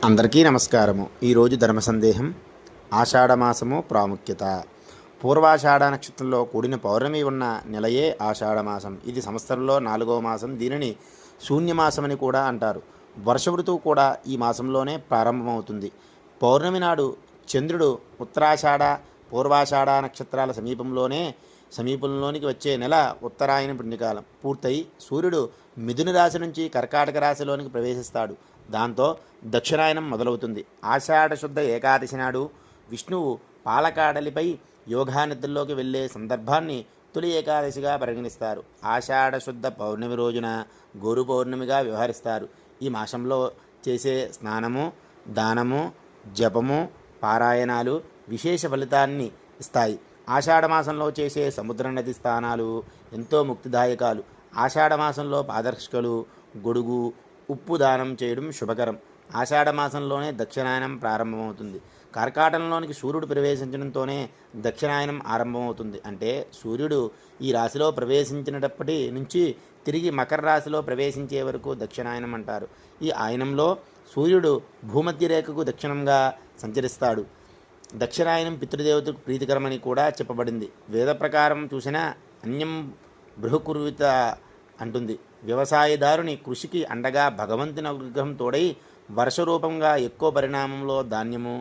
అందరికీ నమస్కారము. ఈరోజు ధర్మ సందేహం. ఆషాఢమాసము ప్రాముఖ్యత. పూర్వాషాఢ నక్షత్రంలో కూడిన పౌర్ణమి ఉన్న నెలయే ఆషాఢమాసం. ఇది సంవత్సరంలో 4వ మాసం. దీనిని శూన్యమాసమని కూడా అంటారు. వర్ష ఋతువు కూడా ఈ మాసంలోనే ప్రారంభమవుతుంది. పౌర్ణమి నాడు చంద్రుడు ఉత్తరాషాఢ పూర్వాషాఢ నక్షత్రాల సమీపంలోనికి వచ్చే నెల ఉత్తరాయణ పుణ్యకాలం పూర్తయి సూర్యుడు మిథున రాశి నుంచి కర్కాటక రాశిలోనికి ప్రవేశిస్తాడు. దాంతో దక్షిణాయనం మొదలవుతుంది. ఆషాఢ శుద్ధ ఏకాదశి నాడు విష్ణువు పాలకాడలిపై యోగానిద్రలోకి వెళ్ళే సందర్భాన్ని తొలి ఏకాదశిగా పరిగణిస్తారు. ఆషాఢ శుద్ధ పౌర్ణమి రోజున గురు పౌర్ణమిగా వ్యవహరిస్తారు. ఈ మాసంలో చేసే స్నానము, దానము, జపము, పారాయణాలు విశేష ఫలితాన్ని ఇస్తాయి. ఆషాఢమాసంలో చేసే సముద్ర నది స్నానాలు ఎంతో ముక్తిదాయకాలు. ఆషాఢమాసంలో పాదర్శకలు, గొడుగు, ఉప్పు దానం చేయడం శుభకరం. ఆషాఢమాసంలోనే దక్షిణాయనం ప్రారంభమవుతుంది. కర్కాటకంలోనికి సూర్యుడు ప్రవేశించడంతోనే దక్షిణాయనం ఆరంభమవుతుంది. అంటే సూర్యుడు ఈ రాశిలో ప్రవేశించినప్పటి నుంచి తిరిగి మకర రాశిలో ప్రవేశించే వరకు దక్షిణాయనం అంటారు. ఈ ఆయనంలో సూర్యుడు భూమధ్య రేఖకు దక్షిణంగా సంచరిస్తాడు. దక్షిణాయనం పితృదేవతకు ప్రీతికరమని కూడా చెప్పబడింది. వేద ప్రకారం చూసినా అన్యం బృహకుర్విత అంటుంది. వ్యవసాయదారుని కృషికి అండగా భగవంతుని అనుగ్రహం తోడై వర్షరూపంగా ఎక్కువ పరిణామంలో ధాన్యము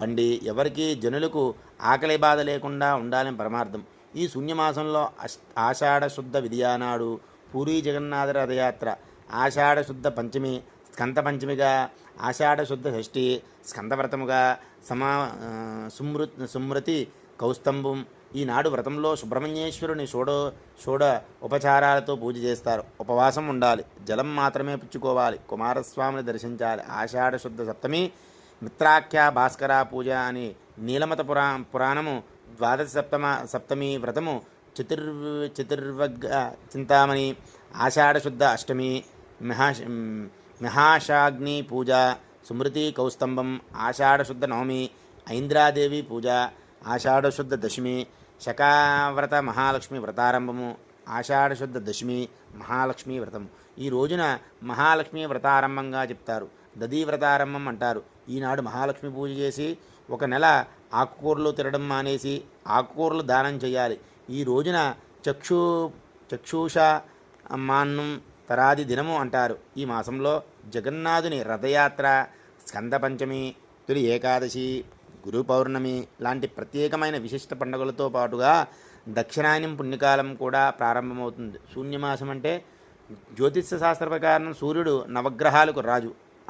పండి ఎవరికి జనులకు ఆకలి బాధ లేకుండా ఉండాలని పరమార్థం. ఈ శూన్యమాసంలో ఆషాఢ శుద్ధ విధియానాడు పూరీ జగన్నాథ రథయాత్ర, ఆషాఢ శుద్ధ పంచమి స్కంద పంచమిగా, ఆషాఢ శుద్ధ షష్ఠి స్కందవ్రతముగా, సుమృతి కౌస్తంభం. ఈనాడు వ్రతంలో సుబ్రహ్మణ్యేశ్వరుని షోడ ఉపచారాలతో పూజ చేస్తారు. ఉపవాసం ఉండాలి. జలం మాత్రమే పుచ్చుకోవాలి. కుమారస్వామిని దర్శించాలి. ఆషాఢ శుద్ధ సప్తమి మిత్రాఖ్య భాస్కర పూజ అని నీలమత పురాణము. ద్వాదశ సప్తమి వ్రతము చతుర్వర్గ చింతామణి. ఆషాఢ శుద్ధ అష్టమి మహాశాగ్ని పూజ, సుమృతి కౌస్తంభం. ఆషాఢ శుద్ధ నవమి ఐంద్రాదేవి పూజ. ఆషాఢ శుద్ధ దశమి శకావ్రత మహాలక్ష్మి వ్రతారంభము. ఆషాఢ శుద్ధ దశమి మహాలక్ష్మి వ్రతము. ఈ రోజున మహాలక్ష్మి వ్రతారంభంగా చెప్తారు. దదీ వ్రతారంభం అంటారు. ఈనాడు మహాలక్ష్మి పూజ చేసి ఒక నెల ఆకుకూరలు తినడం మానేసి ఆకుకూరలు దానం చేయాలి. ఈ రోజున చక్షుష మాన్నం తరాది దినము అంటారు. ఈ మాసంలో జగన్నాథుని రథయాత్ర, స్కంద పంచమి, తొలి ఏకాదశి, గురు పౌర్ణమి లాంటి ప్రత్యేకమైన విశిష్ట పండుగలతో పాటుగా దక్షిణాయనం పుణ్యకాలం కూడా ప్రారంభమవుతుంది. శూన్యమాసం అంటే జ్యోతిష శాస్త్ర ప్రకారం సూర్యుడు నవగ్రహాలకు రాజు.